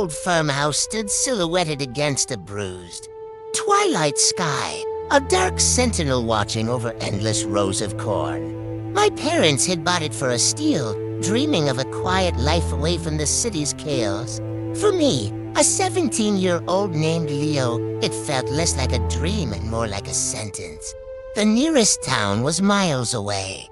old farmhouse stood silhouetted against a bruised twilight sky, a dark sentinel watching over endless rows of corn. My parents had bought it for a steal, dreaming of a quiet life away from the city's chaos. For me, a 17-year-old named Leo, it felt less like a dream and more like a sentence. The nearest town was miles away.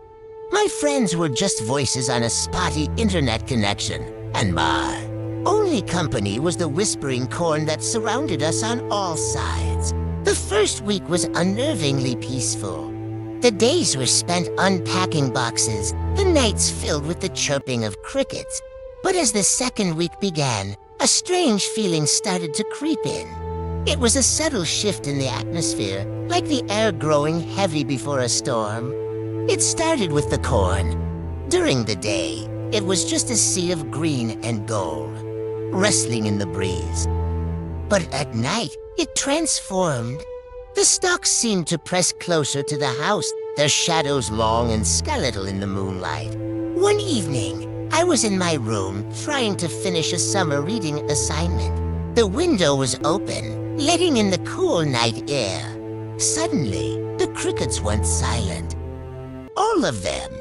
My friends were just voices on a spotty internet connection, and my only company was the whispering corn that surrounded us on all sides. The first week was unnervingly peaceful. The days were spent unpacking boxes, the nights filled with the chirping of crickets. But as the second week began, a strange feeling started to creep in. It was a subtle shift in the atmosphere, like the air growing heavy before a storm. It started with the corn. During the day, it was just a sea of green and gold, rustling in the breeze. But at night, it transformed. The stalks seemed to press closer to the house, their shadows long and skeletal in the moonlight. One evening, I was in my room, trying to finish a summer reading assignment. The window was open, letting in the cool night air. Suddenly, the crickets went silent. All of them.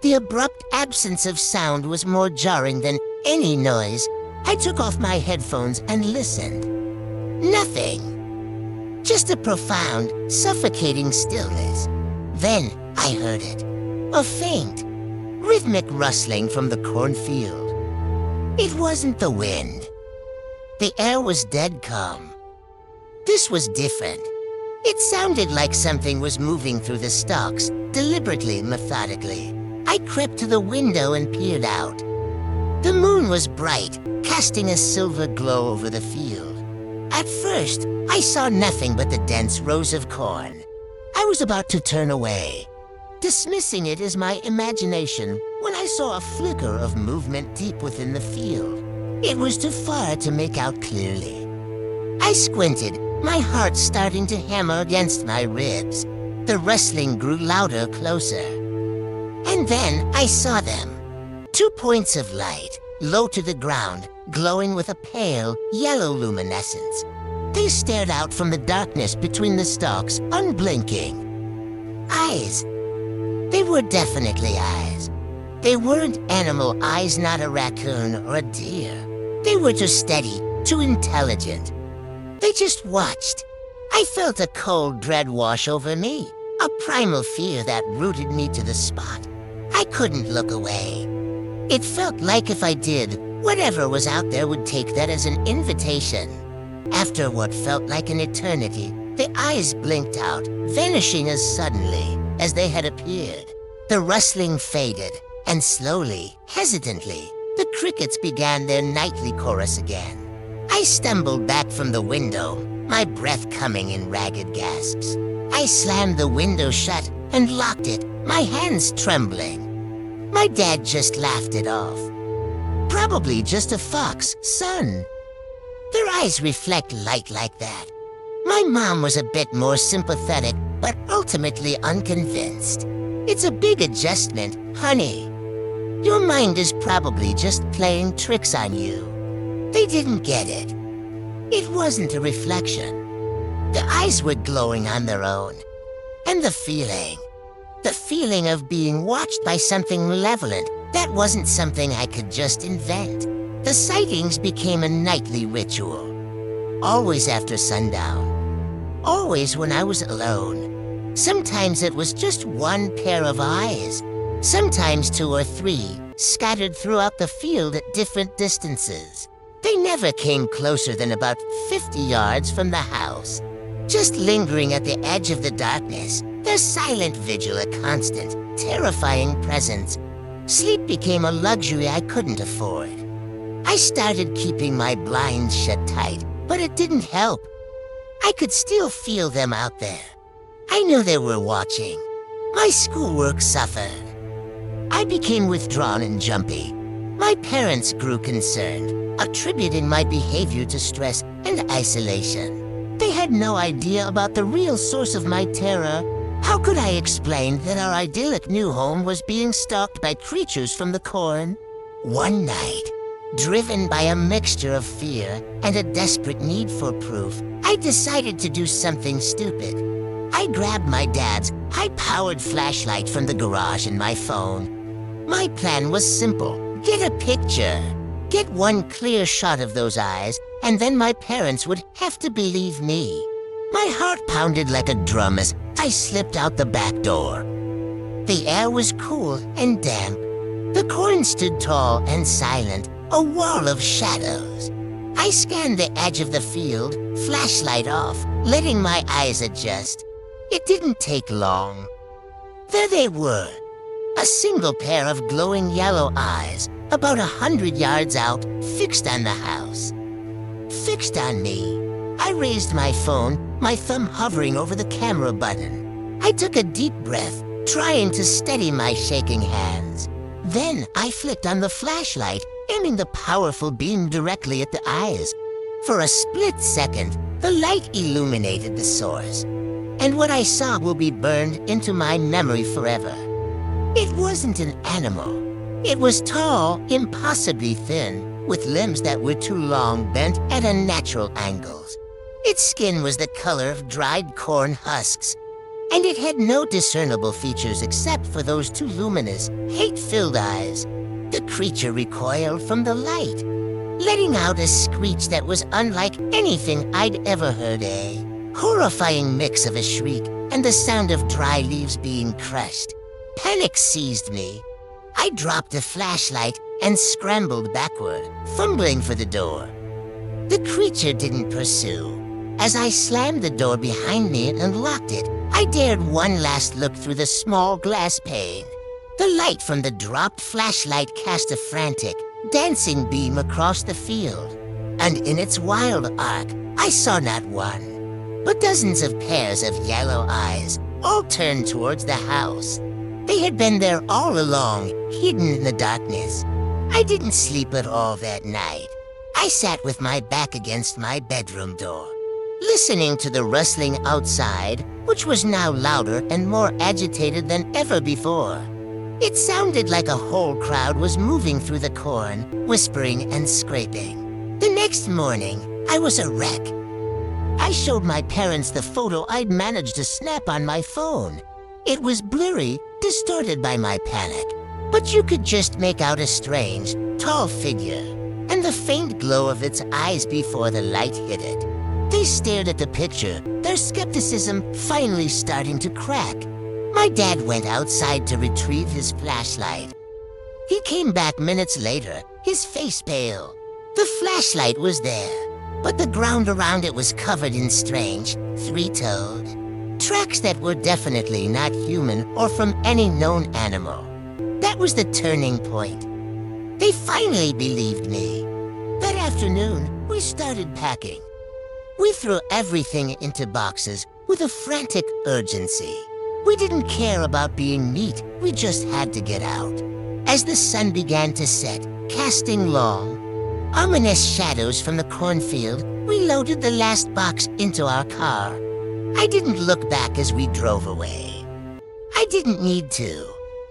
The abrupt absence of sound was more jarring than any noise. I took off my headphones and listened. Nothing. Just a profound, suffocating stillness. Then I heard it. A faint, rhythmic rustling from the cornfield. It wasn't the wind. The air was dead calm. This was different. It sounded like something was moving through the stalks, deliberately, methodically. I crept to the window and peered out. The moon was bright, casting a silver glow over the field. At first, I saw nothing but the dense rows of corn. I was about to turn away, dismissing it as my imagination, when I saw a flicker of movement deep within the field. It was too far to make out clearly. I squinted, my heart starting to hammer against my ribs. The rustling grew louder, closer. And then I saw them. 2 points of light, low to the ground, glowing with a pale, yellow luminescence. They stared out from the darkness between the stalks, unblinking. Eyes. They were definitely eyes. They weren't animal eyes, not a raccoon or a deer. They were too steady, too intelligent. They just watched. I felt a cold dread wash over me, a primal fear that rooted me to the spot. I couldn't look away. It felt like if I did, whatever was out there would take that as an invitation. After what felt like an eternity, the eyes blinked out, vanishing as suddenly as they had appeared. The rustling faded, and slowly, hesitantly, the crickets began their nightly chorus again. I stumbled back from the window, my breath coming in ragged gasps. I slammed the window shut and locked it, my hands trembling. My dad just laughed it off. Probably just a fox, son. Their eyes reflect light like that. My mom was a bit more sympathetic, but ultimately unconvinced. It's a big adjustment, honey. Your mind is probably just playing tricks on you. They didn't get it. It wasn't a reflection. The eyes were glowing on their own. And the feeling of being watched by something malevolent, that wasn't something I could just invent. The sightings became a nightly ritual. Always after sundown. Always when I was alone. Sometimes it was just one pair of eyes. Sometimes 2 or 3, scattered throughout the field at different distances. They never came closer than about 50 yards from the house. Just lingering at the edge of the darkness, their silent vigil a constant, terrifying presence. Sleep became a luxury I couldn't afford. I started keeping my blinds shut tight, but it didn't help. I could still feel them out there. I knew they were watching. My schoolwork suffered. I became withdrawn and jumpy. My parents grew concerned, attributing my behavior to stress and isolation. They had no idea about the real source of my terror. How could I explain that our idyllic new home was being stalked by creatures from the corn? One night, Driven by a mixture of fear and a desperate need for proof, I decided to do something stupid. I grabbed my dad's high-powered flashlight from the garage and my phone. My plan was simple. Get a picture. Get one clear shot of those eyes, and then my parents would have to believe me. My heart pounded like a drum as I slipped out the back door. The air was cool and damp. The corn stood tall and silent, a wall of shadows. I scanned the edge of the field, flashlight off, letting my eyes adjust. It didn't take long. There they were, a single pair of glowing yellow eyes, about 100 yards out, fixed on the house. Fixed on me. I raised my phone, my thumb hovering over the camera button. I took a deep breath, trying to steady my shaking hands. Then I flicked on the flashlight, aiming the powerful beam directly at the eyes. For a split second, the light illuminated the source, and what I saw will be burned into my memory forever. It wasn't an animal. It was tall, impossibly thin, with limbs that were too long, bent at unnatural angles. Its skin was the color of dried corn husks, and it had no discernible features except for those two luminous, hate-filled eyes. The creature recoiled from the light, letting out a screech that was unlike anything I'd ever heard. A horrifying mix of a shriek and the sound of dry leaves being crushed. Panic seized me. I dropped the flashlight and scrambled backward, fumbling for the door. The creature didn't pursue. As I slammed the door behind me and locked it, I dared one last look through the small glass pane. The light from the dropped flashlight cast a frantic, dancing beam across the field. And in its wild arc, I saw not one, but dozens of pairs of yellow eyes, all turned towards the house. They had been there all along, hidden in the darkness. I didn't sleep at all that night. I sat with my back against my bedroom door, listening to the rustling outside, which was now louder and more agitated than ever before. It sounded like a whole crowd was moving through the corn, whispering and scraping. The next morning, I was a wreck. I showed my parents the photo I'd managed to snap on my phone. It was blurry, distorted by my panic, but you could just make out a strange, tall figure, and the faint glow of its eyes before the light hit it. They stared at the picture, their skepticism finally starting to crack. My dad went outside to retrieve his flashlight. He came back minutes later, his face pale. The flashlight was there, but the ground around it was covered in strange, three-toed tracks that were definitely not human or from any known animal. That was the turning point. They finally believed me. That afternoon, we started packing. We threw everything into boxes with a frantic urgency. We didn't care about being neat, we just had to get out. As the sun began to set, casting long, ominous shadows from the cornfield, we loaded the last box into our car. I didn't look back as we drove away. I didn't need to.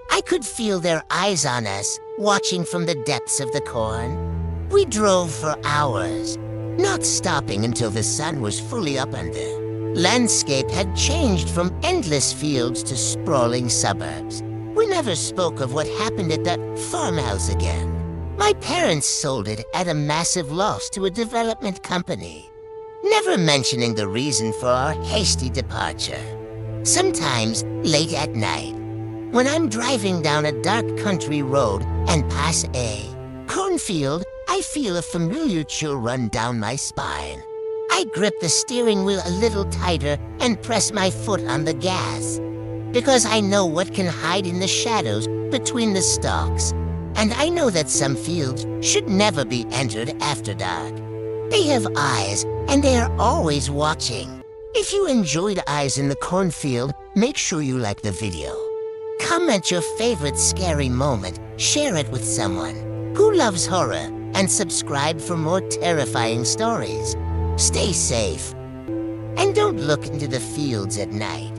I could feel their eyes on us, watching from the depths of the corn. We drove for hours, not stopping until the sun was fully up under. Landscape had changed from endless fields to sprawling suburbs. We never spoke of what happened at that farmhouse again. My parents sold it at a massive loss to a development company, never mentioning the reason for our hasty departure. Sometimes, late at night, when I'm driving down a dark country road and pass a cornfield, I feel a familiar chill run down my spine. I grip the steering wheel a little tighter and press my foot on the gas, because I know what can hide in the shadows between the stalks, and I know that some fields should never be entered after dark. They have eyes, and they are always watching. If you enjoyed Eyes in the Cornfield, make sure you like the video. Comment your favorite scary moment, share it with someone who loves horror, and subscribe for more terrifying stories. Stay safe, and don't look into the fields at night.